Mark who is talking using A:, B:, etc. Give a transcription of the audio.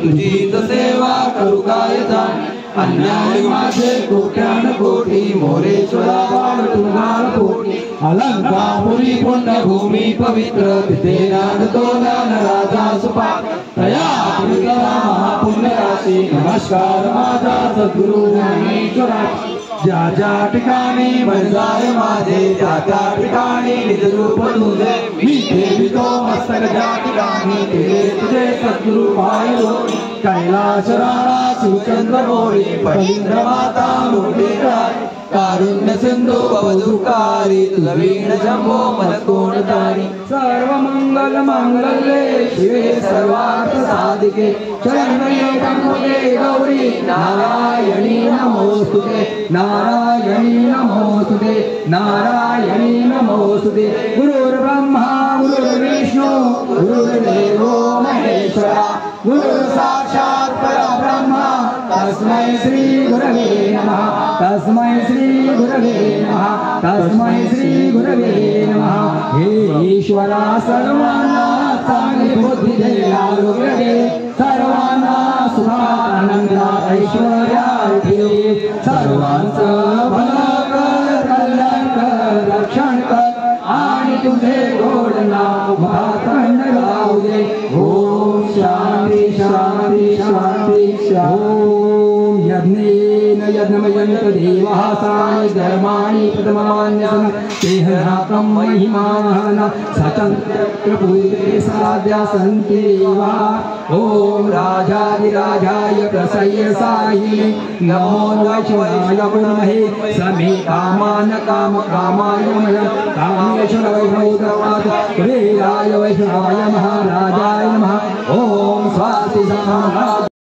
A: तुझीच सेवा करू काय जाण अन्याय माझे कोट्यान कोटी मोरेश्वरा बाळ तुम्हाल कोटी अलंकापुरी पुण्यभूमी पवित्र तिथे नांदतो राजा सुपा तया महापुण्य राशी नमस्कार माझा सद्गुरु ज्ञानेश्वरा ज्या ज्या ठिकाणी बंजाय माझे त्या त्या ठिकाणी निज रूप तुझे मी ठेवितो मस्तक ज्या ठिकाणी तुझे सद्गुरु पाहिलो कैलास राणा सुचंद्र मोरी पवित्र माता मुंडेराय कारुण्य सिंधू भवदुःखारी तुझ वीण जंबो मन कोणतारी सर्व मंगल मांगल्ये शिवे सर्वार्थ साधिके शरण्ये त्र्यंबके गौरी नारायणी नमोस्तुते नारायणी नमोस्तुते नारायणी नमोस्तुते गुरुर्ब्रह्मा गुरुर्विष्णु गुरुर्देवो महेश्वरा गुरु साक्षात् परब्रह्म तस्मै श्री गुरवे नमः तस्मै श्री गुरवे नमः तस्मै श्री गुरवे नमः हे ईश्वरा सर्वांना चांगली बुद्धी दे आरोग्य दे सर्वांना सुखानंद ऐश्वर्य दे सर्वांचं भलं कर कल्याण कर रक्षण कर आणि तुझे गोड नाव भातंड लावू दे ओम शांती शांती शांती ओम यज्ञेन यज्ञमयन्त देवः सानि धर्माणि प्रथमान्यतम तेहराकं महिमानः सतन्त्रपूर्वे साध्या सन्ति देवाः ओम राजाधिराजाय प्रसय्यसायिने नमो वैष्णवाय गुणमहे समे कामान काम कामाय मय कामेश्वर वैष्णवोदवाद वीराय वैष्णवाय महाराजाय नमः ओम स्वाति